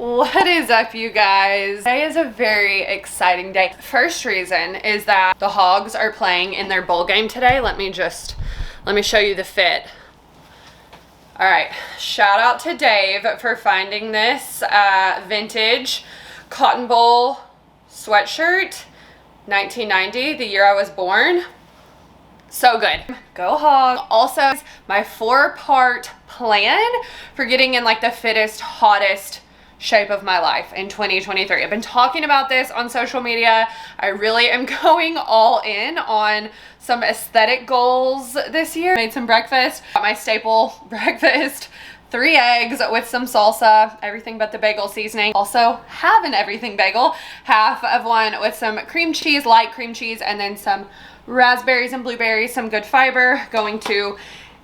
What is up, you guys? Today is a very exciting day. First reason is that the Hogs are playing in their bowl game today. Let me show you the fit. All right, shout out to Dave for finding this vintage cotton bowl sweatshirt, 1990, the year I was born. So good. Go Hog. Also, my 4-part plan for getting in like the fittest, hottest shape of my life in 2023. I've been talking about this on social media. I really am going all in on some aesthetic goals this year. Made some breakfast, got my staple breakfast, 3 eggs with some salsa, everything but the bagel seasoning. Also have an everything bagel, half of one with some cream cheese, light cream cheese, and then some raspberries and blueberries, some good fiber. Going to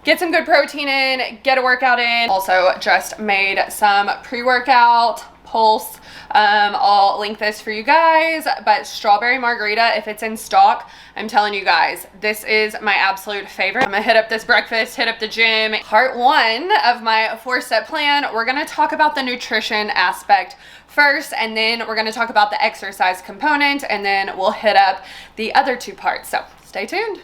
get some good protein in, get a workout in. Also just made some pre-workout Pulse. I'll link this for you guys, but strawberry margarita, if it's in stock, I'm telling you guys, this is my absolute favorite. I'm gonna hit up this breakfast, hit up the gym. Part 1 of my 4-step plan, we're gonna talk about the nutrition aspect first, and then we're gonna talk about the exercise component, and then we'll hit up the other 2 parts. So stay tuned.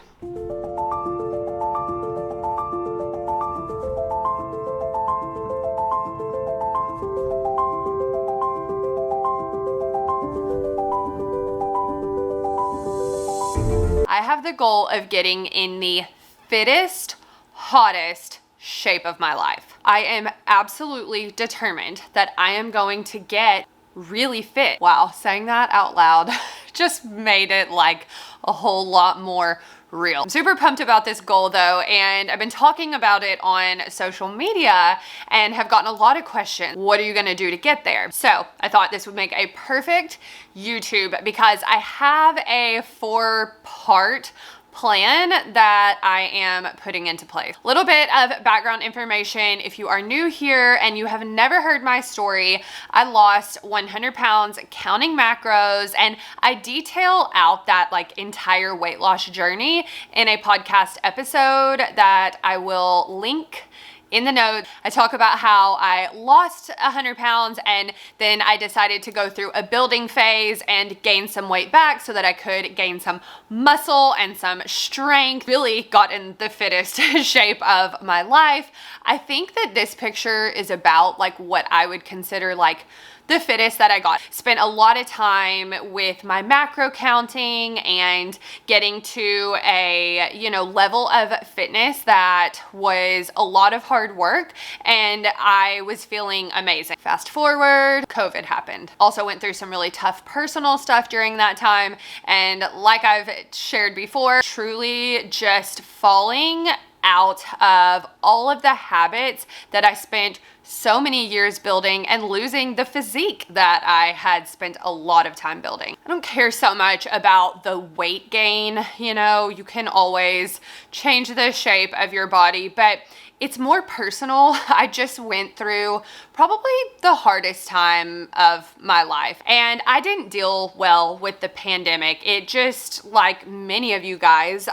I have the goal of getting in the fittest, hottest shape of my life. I am absolutely determined that I am going to get really fit. Wow, saying that out loud just made it like a whole lot more real. I'm super pumped about this goal though, and I've been talking about it on social media and have gotten a lot of questions. What are you gonna do to get there? So I thought this would make a perfect YouTube because I have a 4-part plan that I am putting into place. A little bit of background information. If you are new here and you have never heard my story, I lost 100 pounds counting macros, and I detail out that like entire weight loss journey in a podcast episode that I will link in the notes. I talk about how I lost 100 pounds and then I decided to go through a building phase and gain some weight back so that I could gain some muscle and some strength. Really got in the fittest shape of my life. I think that this picture is about like what I would consider like the fittest that I got. Spent a lot of time with my macro counting and getting to a, level of fitness that was a lot of hard work, and I was feeling amazing. Fast forward, COVID happened. Also went through some really tough personal stuff during that time, and like I've shared before, truly just falling out of all of the habits that I spent so many years building and losing the physique that I had spent a lot of time building. I don't care so much about the weight gain, you can always change the shape of your body, but it's more personal. I just went through probably the hardest time of my life, and I didn't deal well with the pandemic. It just, like many of you guys,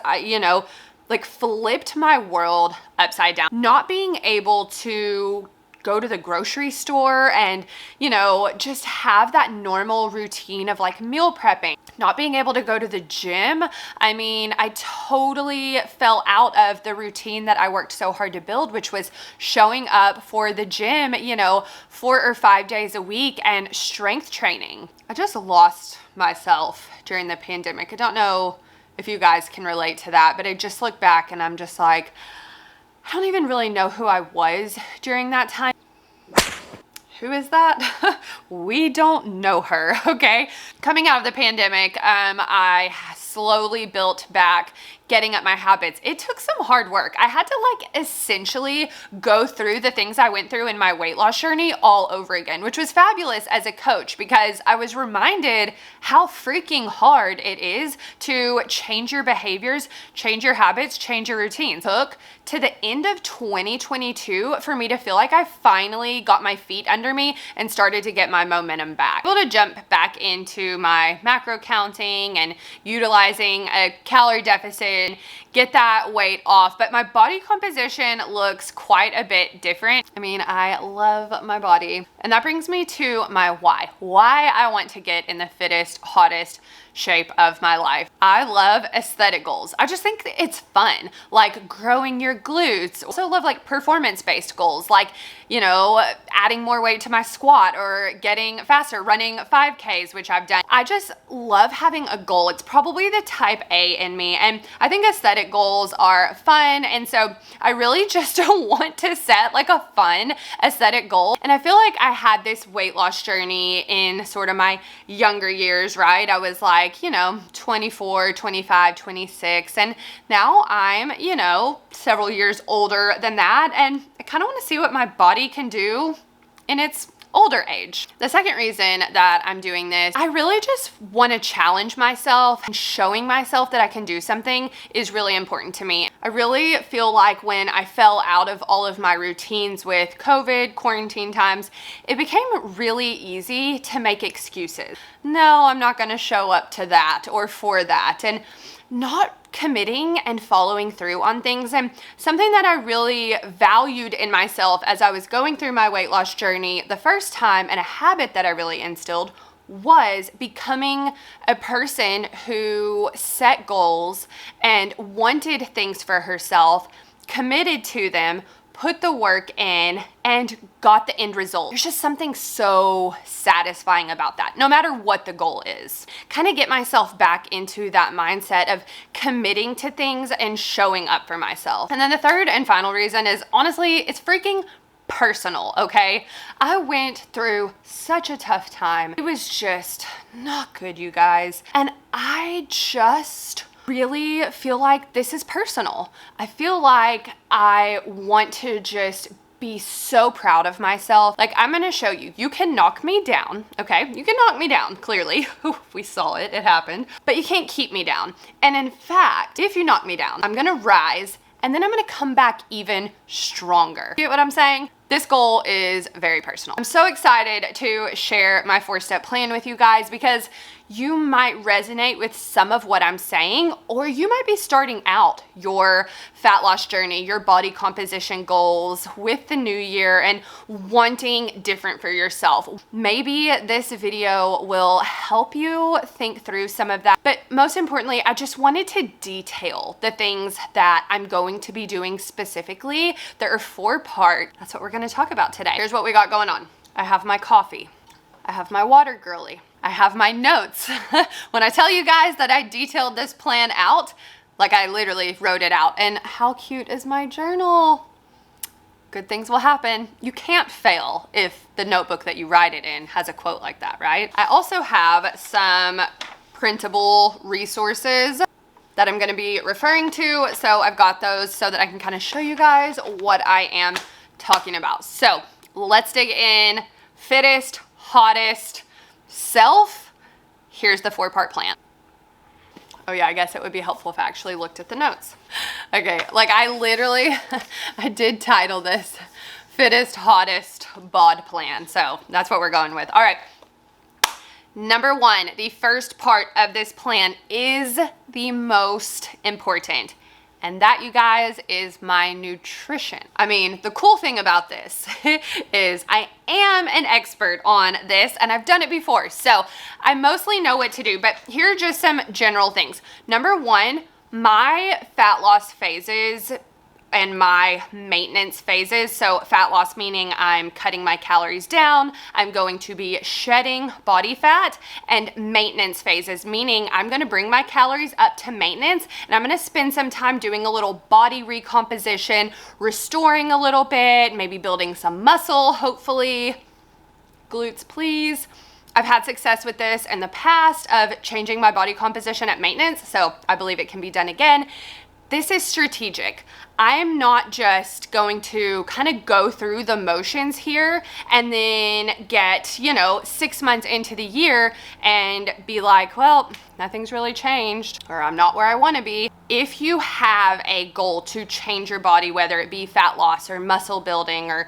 like flipped my world upside down. Not being able to go to the grocery store and, just have that normal routine of like meal prepping. Not being able to go to the gym. I mean, I totally fell out of the routine that I worked so hard to build, which was showing up for the gym, 4 or 5 days a week and strength training. I just lost myself during the pandemic. I don't know if you guys can relate to that, but I just look back and I'm just like, I don't even really know who I was during that time. Who is that? We don't know her, okay? Coming out of the pandemic, I slowly built back getting up my habits. It took some hard work. I had to like essentially go through the things I went through in my weight loss journey all over again, which was fabulous as a coach because I was reminded how freaking hard it is to change your behaviors, change your habits, change your routines. It took to the end of 2022 for me to feel like I finally got my feet under me and started to get my momentum back. Able to jump back into my macro counting and utilizing a calorie deficit it and get that weight off. But my body composition looks quite a bit different. I mean, I love my body. And that brings me to my why I want to get in the fittest, hottest shape of my life. I love aesthetic goals. I just think it's fun, like growing your glutes. Also love like performance-based goals, like, you know, adding more weight to my squat or getting faster, running 5Ks, which I've done. I just love having a goal. It's probably the type A in me. And I think aesthetic goals are fun. And so I really just want to set like a fun aesthetic goal. And I feel like I had this weight loss journey in sort of my younger years, right? I was like, you know, 24, 25, 26. And now I'm, you know, several years older than that. And I kind of want to see what my body can do in its older age. The second reason that I'm doing this, I really just want to challenge myself, and showing myself that I can do something is really important to me. I really feel like when I fell out of all of my routines with COVID, quarantine times, it became really easy to make excuses. No, I'm not going to show up to that or for that, and not committing and following through on things. And something that I really valued in myself as I was going through my weight loss journey the first time, and a habit that I really instilled, was becoming a person who set goals and wanted things for herself, committed to them, put the work in, and got the end result. There's just something so satisfying about that, no matter what the goal is. Kind of get myself back into that mindset of committing to things and showing up for myself. And then the third and final reason is, honestly, it's freaking personal, okay? I went through such a tough time. It was just not good, you guys. And I just really feel like this is personal. I feel like I want to just be so proud of myself. Like, I'm gonna show you, you can knock me down, okay? You can knock me down, clearly. We saw it, it happened. But you can't keep me down. And in fact, if you knock me down, I'm gonna rise, and then I'm gonna come back even stronger. You get what I'm saying? This goal is very personal. I'm so excited to share my 4-step plan with you guys, because you might resonate with some of what I'm saying, or you might be starting out your fat loss journey, your body composition goals with the new year and wanting different for yourself. Maybe this video will help you think through some of that. But most importantly, I just wanted to detail the things that I'm going to be doing specifically. There are 4 parts. That's what we're going to talk about today. Here's what we got going on. I have my coffee. I have my water girly. I have my notes. When I tell you guys that I detailed this plan out, like I literally wrote it out. And how cute is my journal? Good things will happen. You can't fail if the notebook that you write it in has a quote like that, right? I also have some printable resources that I'm gonna be referring to. So I've got those so that I can kind of show you guys what I am talking about. So let's dig in. Fittest, hottest, self. Here's the 4-part plan. Oh yeah, I guess it would be helpful if I actually looked at the notes. Okay, like I literally, I did title this Fittest, Hottest BOD plan. So that's what we're going with. All right. Number 1, the first part of this plan is the most important. And that, you guys, is my nutrition. I mean, the cool thing about this is I am an expert on this, and I've done it before. So I mostly know what to do, but here are just some general things. Number 1, my fat loss phases and my maintenance phases. So fat loss meaning I'm cutting my calories down, I'm going to be shedding body fat, and maintenance phases meaning I'm gonna bring my calories up to maintenance, and I'm gonna spend some time doing a little body recomposition, restoring a little bit, maybe building some muscle, hopefully. Glutes, please. I've had success with this in the past of changing my body composition at maintenance, so I believe it can be done again. This is strategic. I'm not just going to kind of go through the motions here and then get, 6 months into the year and be like, well, nothing's really changed, or I'm not where I want to be. If you have a goal to change your body, whether it be fat loss or muscle building or,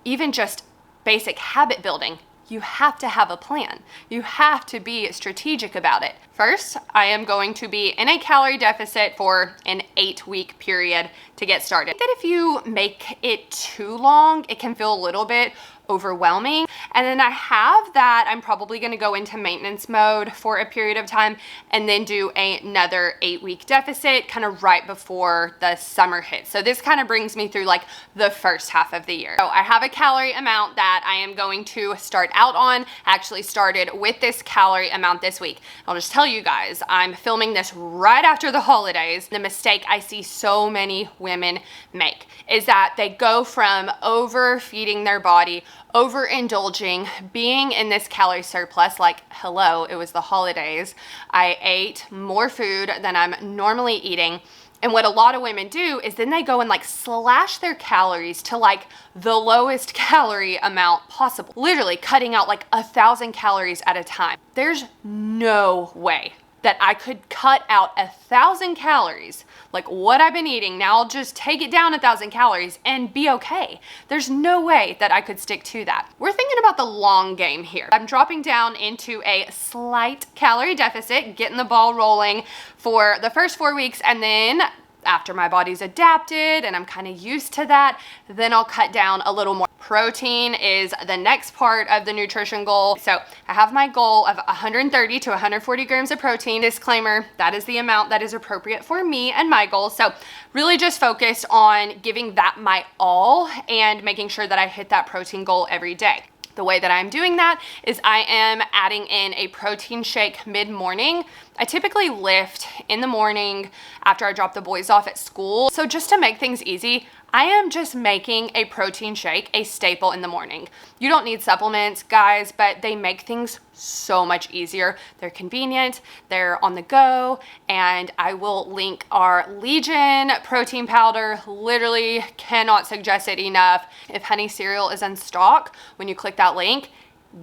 even just basic habit building, you have to have a plan. You have to be strategic about it. First, I am going to be in a calorie deficit for an 8-week period to get started. I think that if you make it too long, it can feel a little bit overwhelming. And then I have that I'm probably going to go into maintenance mode for a period of time and then do another 8-week deficit kind of right before the summer hits. So this kind of brings me through like the first half of the year. So I have a calorie amount that I am going to start out on. I actually started with this calorie amount this week. I'll just tell you guys, I'm filming this right after the holidays. The mistake I see so many women make is that they go from overfeeding their body, overindulging, being in this calorie surplus, like, hello, it was the holidays. I ate more food than I'm normally eating. And what a lot of women do is then they go and like slash their calories to like the lowest calorie amount possible, literally cutting out like 1,000 calories at a time. There's no way that I could cut out 1,000 calories, like what I've been eating. Now I'll just take it down 1,000 calories and be okay. There's no way that I could stick to that. We're thinking about the long game here. I'm dropping down into a slight calorie deficit, getting the ball rolling for the first 4 weeks, and then after my body's adapted and I'm kind of used to that, then I'll cut down a little more. Protein is the next part of the nutrition goal. So I have my goal of 130 to 140 grams of protein. Disclaimer, that is the amount that is appropriate for me and my goals. So really just focused on giving that my all and making sure that I hit that protein goal every day. The way that I'm doing that is I am adding in a protein shake mid-morning. I typically lift in the morning after I drop the boys off at school. So just to make things easy, I am just making a protein shake a staple in the morning. You don't need supplements, guys, but they make things so much easier. They're convenient, they're on the go, and I will link our Legion protein powder. Literally cannot suggest it enough. If Honey cereal is in stock, when you click that link,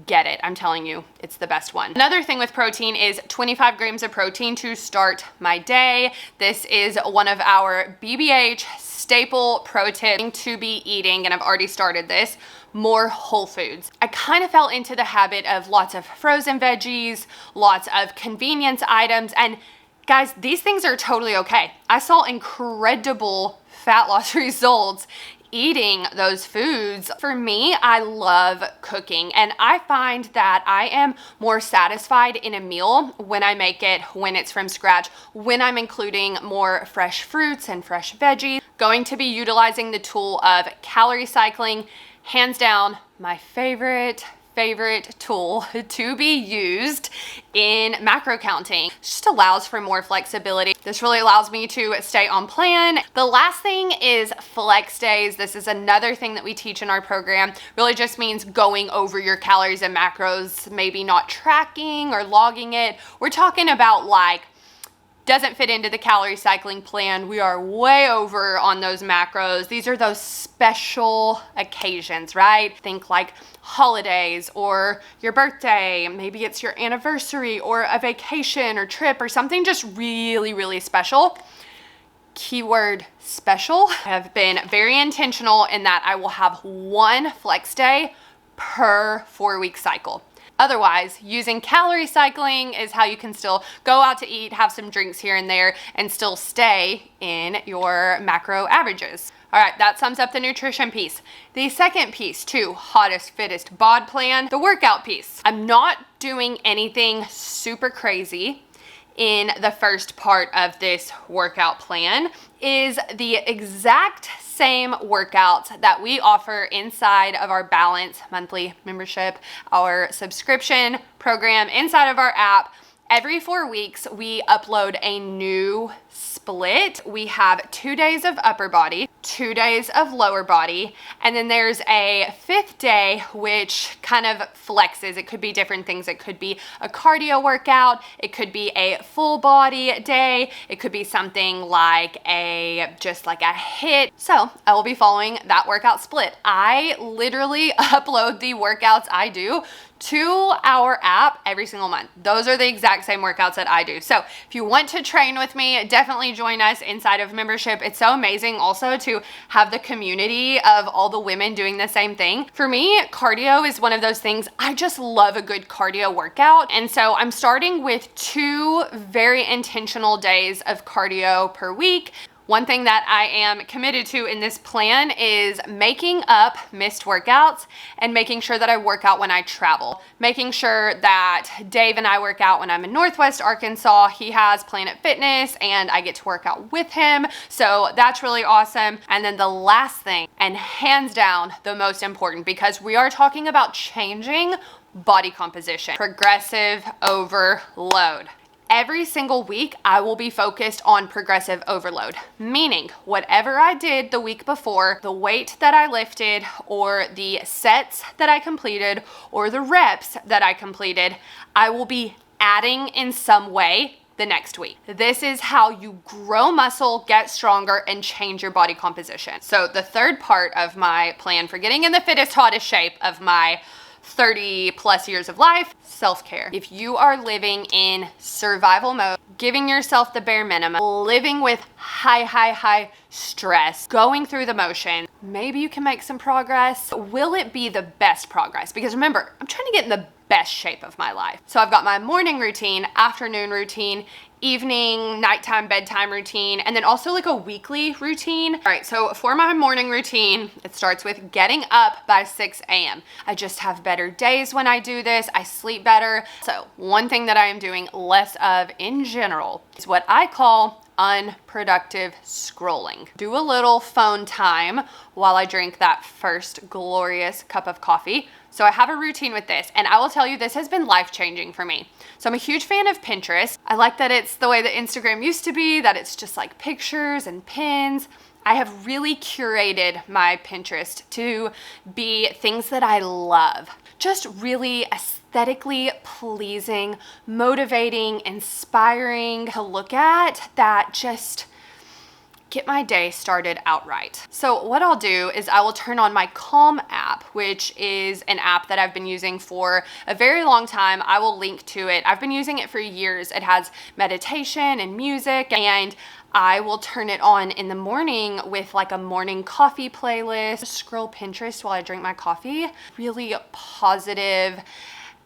get it. I'm telling you, it's the best one. Another thing with protein is 25 grams of protein to start my day. This is one of our BBH staple pro tip to be eating, and I've already started this, more whole foods. I kind of fell into the habit of lots of frozen veggies, lots of convenience items, and guys, these things are totally okay. I saw incredible fat loss results eating those foods. For me, I love cooking, and I find that I am more satisfied in a meal when I make it, when it's from scratch, when I'm including more fresh fruits and fresh veggies. Going to be utilizing the tool of calorie cycling, hands down my favorite tool to be used in macro counting. It just allows for more flexibility. This really allows me to stay on plan. The last thing is flex days. This is another thing that we teach in our program. Really just means going over your calories and macros, maybe not tracking or logging it. We're talking about like, doesn't fit into the calorie cycling plan. We are way over on those macros. These are those special occasions, right? Think like holidays or your birthday. Maybe it's your anniversary or a vacation or trip or something just really, really special. Keyword special. I have been very intentional in that I will have one flex day per 4-week cycle. Otherwise, using calorie cycling is how you can still go out to eat, have some drinks here and there, and still stay in your macro averages. All right, that sums up the nutrition piece. The second piece, too, hottest, fittest BOD plan, the workout piece. I'm not doing anything super crazy in the first part of this workout plan. Is the exact same workouts that we offer inside of our Balance monthly membership, our subscription program inside of our app. Every 4 weeks, we upload a new split. We have 2 days of upper body, 2 days of lower body, and then there's a 5th day, which kind of flexes. It could be different things. It could be a cardio workout. It could be a full body day. It could be something like just like a HIIT. So I will be following that workout split. I literally upload the workouts I do to our app every single month. Those are the exact same workouts that I do. So if you want to train with me, definitely join us inside of membership. It's so amazing also to have the community of all the women doing the same thing. For me, cardio is one of those things. I just love a good cardio workout. And so I'm starting with 2 very intentional days of cardio per week. One thing that I am committed to in this plan is making up missed workouts and making sure that I work out when I travel. Making sure that Dave and I work out when I'm in Northwest Arkansas. He has Planet Fitness and I get to work out with him. So that's really awesome. And then the last thing, and hands down the most important, because we are talking about changing body composition, progressive overload. Every single week, I will be focused on progressive overload, meaning whatever I did the week before, the weight that I lifted, or the sets that I completed, or the reps that I completed, I will be adding in some way the next week. This is how you grow muscle, get stronger, and change your body composition. So the third part of my plan for getting in the fittest, hottest shape of my 30 plus years of life, self-care. If you are living in survival mode, giving yourself the bare minimum, living with high stress, going through the motion, maybe you can make some progress. Will it be the best progress? Because remember, I'm trying to get in the best shape of my life. So I've got my morning routine, afternoon routine, evening, nighttime, bedtime routine, and then also like a weekly routine. All right, so for my morning routine, it starts with getting up by 6 a.m. I just have better days when I do this. I sleep better. So one thing that I am doing less of in general is what I call unproductive scrolling. Do a little phone time while I drink that first glorious cup of coffee. So I have a routine with this, and I will tell you this has been life-changing for me. So I'm a huge fan of Pinterest. I like that it's the way that Instagram used to be, that it's just like pictures and pins. I have really curated my Pinterest to be things that I love. Just really aesthetically pleasing, motivating, inspiring to look at, that just get my day started outright. So what I'll do is I will turn on my Calm app, which is an app that I've been using for a very long time. I will link to it. I've been using it for years. It has meditation and music, and I will turn it on in the morning with like a morning coffee playlist. Scroll Pinterest while I drink my coffee. Really positive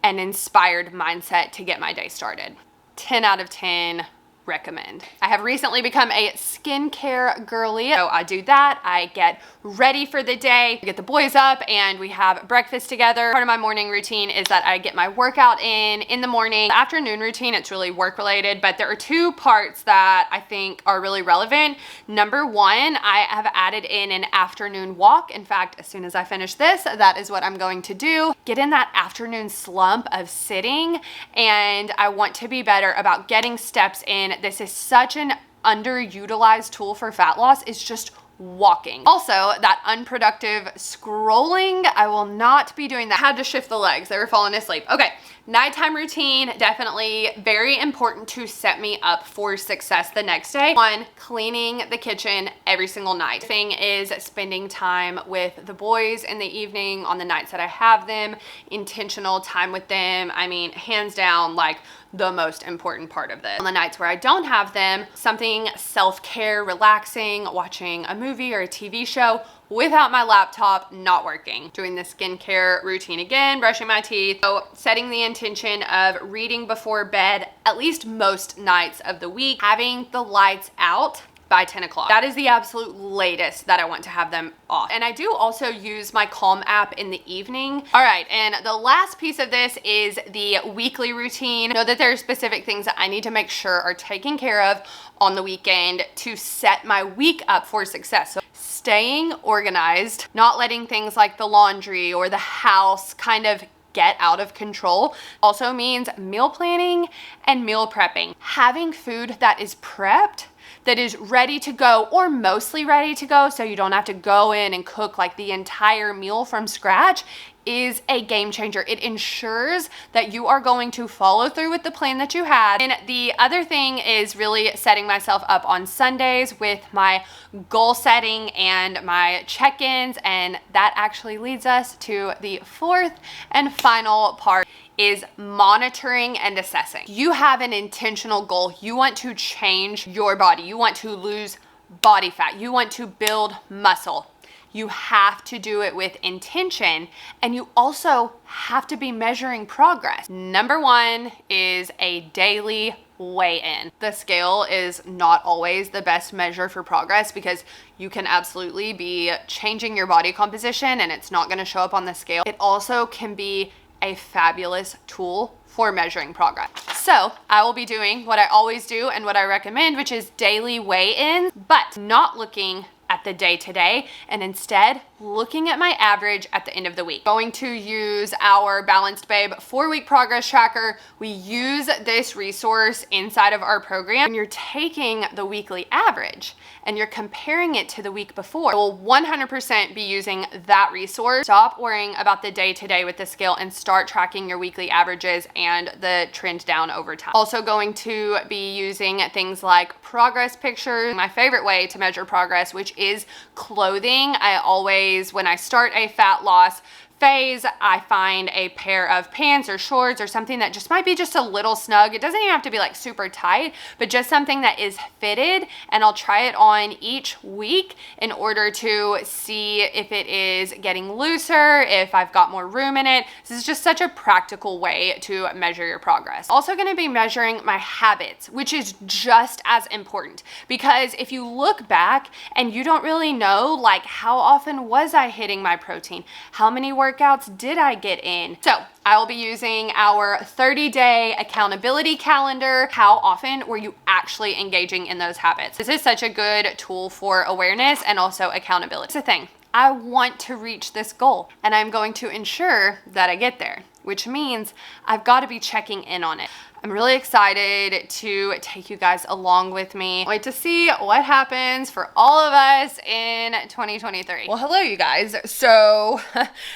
and inspired mindset to get my day started. 10 out of 10. Recommend. I have recently become a skincare girly. So I do that. I get ready for the day, get the boys up, and we have breakfast together. Part of my morning routine is that I get my workout in the morning. The afternoon routine, it's really work related, but there are 2 parts that I think are really relevant. Number 1, I have added in an afternoon walk. In fact, as soon as I finish this, that is what I'm going to do. Get in that afternoon slump of sitting, and I want to be better about getting steps in. This is such an underutilized tool for fat loss, is just walking. Also, that unproductive scrolling, I will not be doing that. I had to shift the legs, they were falling asleep. Okay, nighttime routine, definitely very important to set me up for success the next day. 1, cleaning the kitchen every single night. Thing is spending time with the boys in the evening on the nights that I have them, intentional time with them. I mean, hands down, like the most important part of this. On the nights where I don't have them, something self-care, relaxing, watching a movie or a TV show without my laptop, not working. Doing the skincare routine again, brushing my teeth. So setting the intention of reading before bed at least most nights of the week, having the lights out by 10 o'clock. That is the absolute latest that I want to have them off. And I do also use my Calm app in the evening. All right, and the last piece of this is the weekly routine. Know that there are specific things that I need to make sure are taken care of on the weekend to set my week up for success. So staying organized, not letting things like the laundry or the house kind of get out of control, also means meal planning and meal prepping. Having food that is prepped, that is ready to go, or mostly ready to go, so you don't have to go in and cook like the entire meal from scratch, is a game changer. It ensures that you are going to follow through with the plan that you had. And the other thing is really setting myself up on Sundays with my goal setting and my check-ins, and that actually leads us to the fourth and final part, is monitoring and assessing. You have an intentional goal. You want to change your body. You want to lose body fat. You want to build muscle. You have to do it with intention, and you also have to be measuring progress. Number one is a daily weigh-in. The scale is not always the best measure for progress because you can absolutely be changing your body composition and it's not gonna show up on the scale. It also can be a fabulous tool for measuring progress. So I will be doing what I always do and what I recommend, which is daily weigh-ins, but not looking at the day to day, and instead looking at my average at the end of the week. Going to use our Balanced Babe 4-week progress tracker. We use this resource inside of our program. When you're taking the weekly average and you're comparing it to the week before, you'll 100% be using that resource. Stop worrying about the day to day with the scale and start tracking your weekly averages and the trend down over time. Also going to be using things like progress pictures. My favorite way to measure progress, which is clothing. I always, when I start a fat loss phase, I find a pair of pants or shorts or something that just might be just a little snug. It doesn't even have to be like super tight, but just something that is fitted, and I'll try it on each week in order to see if it is getting looser, if I've got more room in it. This is just such a practical way to measure your progress. Also going to be measuring my habits, which is just as important, because if you look back and you don't really know, like, how often was I hitting my protein? How many workouts did I get in? So I will be using our 30-day accountability calendar. How often were you actually engaging in those habits? This is such a good tool for awareness and also accountability. It's the thing. I want to reach this goal, and I'm going to ensure that I get there, which means I've got to be checking in on it. I'm really excited to take you guys along with me. Wait to see what happens for all of us in 2023. Well, hello, you guys. So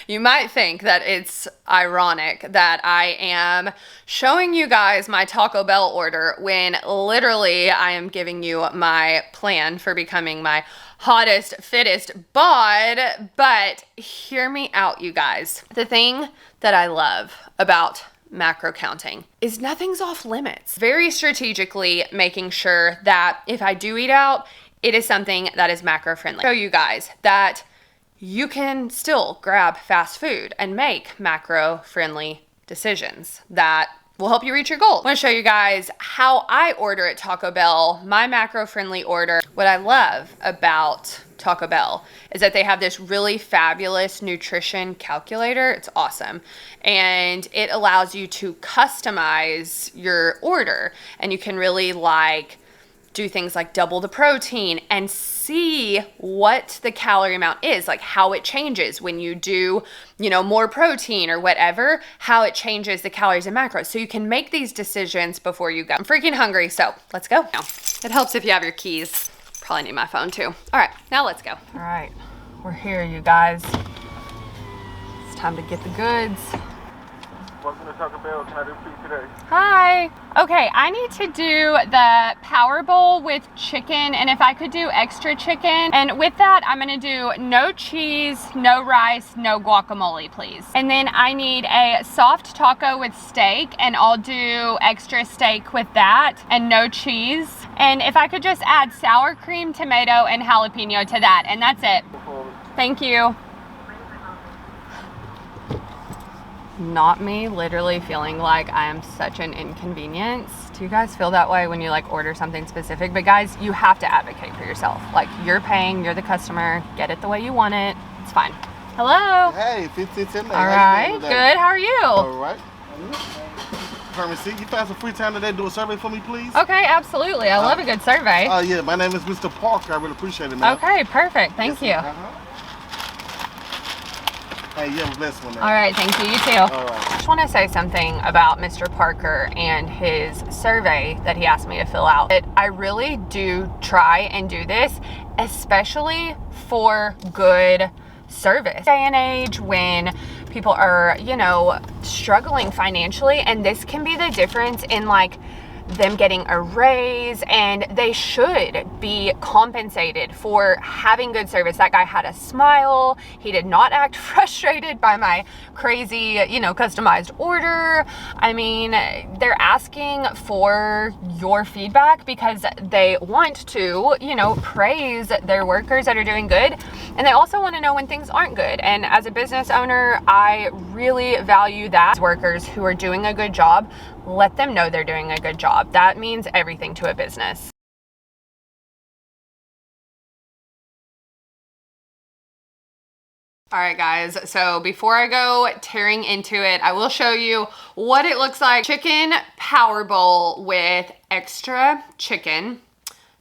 you might think that it's ironic that I am showing you guys my Taco Bell order when literally I am giving you my plan for becoming my hottest, fittest bod. But hear me out, you guys. The thing that I love about macro counting is nothing's off limits. Very strategically making sure that if I do eat out, it is something that is macro friendly. Show you guys that you can still grab fast food and make macro friendly decisions that will help you reach your goal. I want to show you guys how I order at Taco Bell, my macro friendly order. What I love about Taco Bell is that they have this really fabulous nutrition calculator. It's awesome. And it allows you to customize your order, and you can really do things like double the protein and see what the calorie amount is, like how it changes when you do, more protein or whatever, how it changes the calories and macros. So you can make these decisions before you go. I'm freaking hungry, so let's go. Now, it helps if you have your keys. Probably need my phone too. All right, now let's go. All right, we're here, you guys. It's time to get the goods. Welcome to Taco Bell. How do you feel today? Hi. Okay, I need to do the Power Bowl with chicken, and if I could do extra chicken. And with that, I'm gonna do no cheese, no rice, no guacamole, please. And then I need a soft taco with steak, and I'll do extra steak with that and no cheese. And if I could just add sour cream, tomato, and jalapeno to that, and that's it. Thank you. Not me literally feeling like I am such an inconvenience. Do you guys feel that way when you order something specific? But guys, you have to advocate for yourself. You're paying, you're the customer, get it the way you want it. It's fine. Hello. Hey, FITTEST. All right, good, how are you? All right. Pharmacy, you find some free time today to do a survey for me, please? Okay, absolutely. I love a good survey. Yeah, my name is Mr. Parker. I really appreciate it, man. Okay, perfect. Thank you. Hey, you have a blessed one now. All right, thank you. You too. All right. I just want to say something about Mr. Parker and his survey that he asked me to fill out. I really do try and do this, especially for good service. Day and age when people are, you know, struggling financially, and this can be the difference in like them getting a raise, and they should be compensated for having good service. That guy had a smile. He did not act frustrated by my crazy, you know, customized order. I mean, they're asking for your feedback because they want to, you know, praise their workers that are doing good. And they also want to know when things aren't good. And as a business owner, I really value that. Workers who are doing a good job, let them know they're doing a good job. That means everything to a business. All right, guys, so before I go tearing into it, I will show you what it looks like. Chicken power bowl with extra chicken.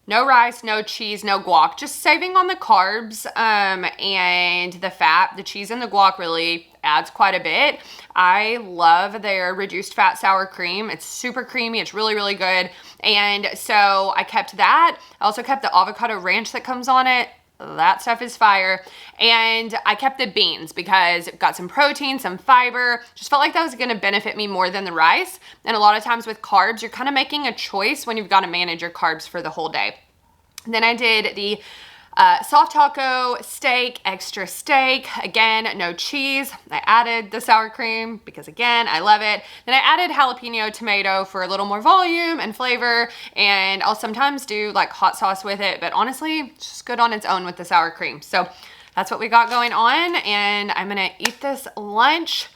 No rice, no cheese, no guac. Just saving on the carbs and the fat. The cheese and the guac really adds quite a bit. I love their reduced fat sour cream. It's super creamy. It's really, really good. And so I kept that. I also kept the avocado ranch that comes on it. That stuff is fire. And I kept the beans because it got some protein, some fiber. Just felt like that was going to benefit me more than the rice. And a lot of times with carbs, you're kind of making a choice when you've got to manage your carbs for the whole day. Then I did the soft taco steak, extra steak. Again, no cheese. I added the sour cream because, again, I love it. Then I added jalapeno tomato for a little more volume and flavor. And I'll sometimes do like hot sauce with it. But honestly, it's just good on its own with the sour cream. So that's what we got going on. And I'm going to eat this lunch,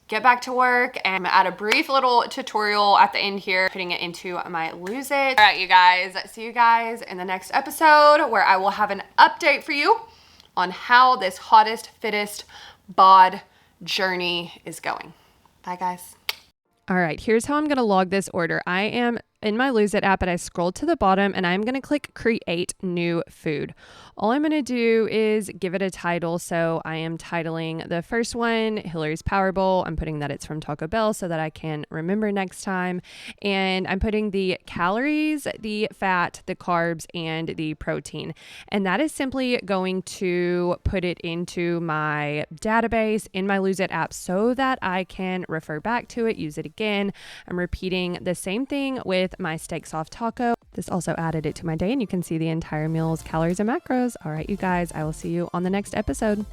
get back to work, and I'm gonna add a brief little tutorial at the end here, putting it into my Lose It. All right, you guys, see you guys in the next episode where I will have an update for you on how this hottest, fittest BOD journey is going. Bye, guys. All right, here's how I'm gonna log this order. I am in my Lose It app, and I scroll to the bottom, and I'm gonna click Create New Food. All I'm gonna do is give it a title. So I am titling the first one Hillary's Power Bowl. I'm putting that it's from Taco Bell so that I can remember next time. And I'm putting the calories, the fat, the carbs, and the protein. And that is simply going to put it into my database in my Lose It app so that I can refer back to it, use it again. I'm repeating the same thing with my steak soft taco. This also added it to my day, and you can see the entire meal's calories and macros. All right, you guys, I will see you on the next episode.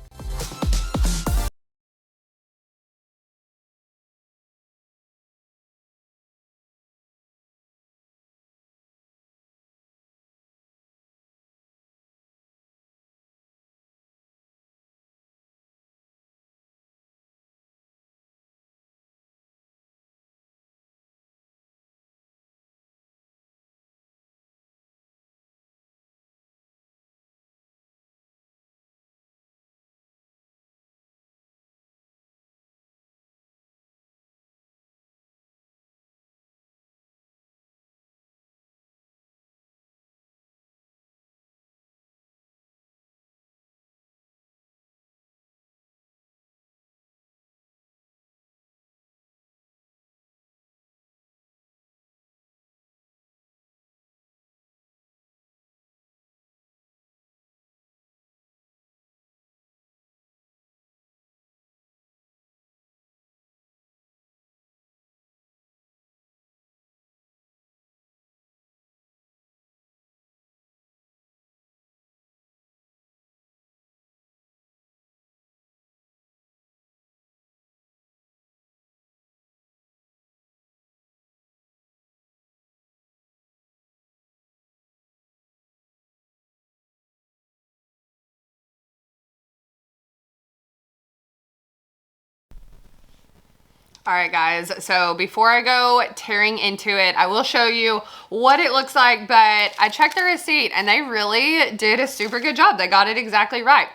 All right, guys, so before I go tearing into it, I will show you what it looks like, but I checked the receipt and they really did a super good job. They got it exactly right.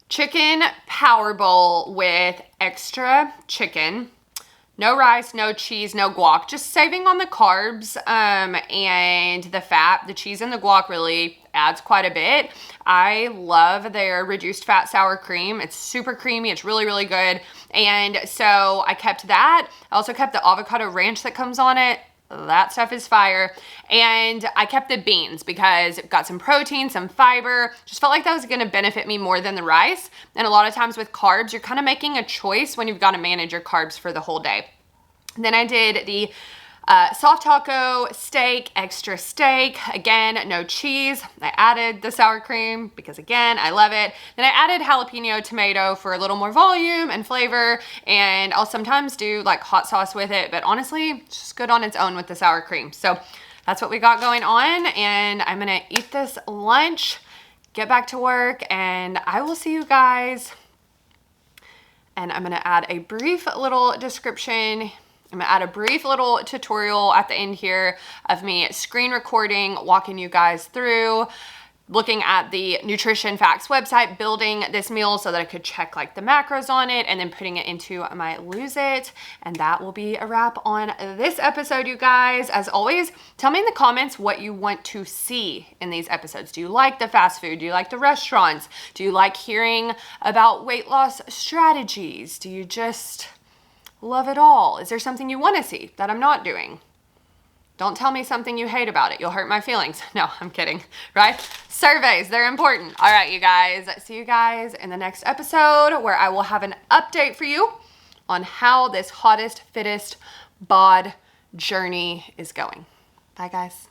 Chicken power bowl with extra chicken. No rice, no cheese, no guac. Just saving on the carbs and the fat. The cheese and the guac really adds quite a bit. I love their reduced fat sour cream. It's super creamy. It's really, really good. And so I kept that. I also kept the avocado ranch that comes on it. That stuff is fire. And I kept the beans because it got some protein, some fiber. Just felt like that was gonna benefit me more than the rice. And a lot of times with carbs, you're kind of making a choice when you've got to manage your carbs for the whole day. Then I did the soft taco steak, extra steak. Again, no cheese. I added the sour cream because again, I love it. Then I added jalapeno tomato for a little more volume and flavor. And I'll sometimes do like hot sauce with it, but honestly, it's just good on its own with the sour cream. So that's what we got going on. And I'm gonna eat this lunch, get back to work, and I will see you guys. And I'm gonna add a brief little description. I'm gonna add a brief little tutorial at the end here of me screen recording, walking you guys through, looking at the Nutrition Facts website, building this meal so that I could check like the macros on it, and then putting it into my Lose It. And that will be a wrap on this episode, you guys. As always, tell me in the comments what you want to see in these episodes. Do you like the fast food? Do you like the restaurants? Do you like hearing about weight loss strategies? Do you just love it all? Is there something you want to see that I'm not doing? Don't tell me something you hate about it. You'll hurt my feelings. No, I'm kidding, right? Surveys, they're important. All right, you guys. See you guys in the next episode where I will have an update for you on how this hottest, fittest bod journey is going. Bye, guys.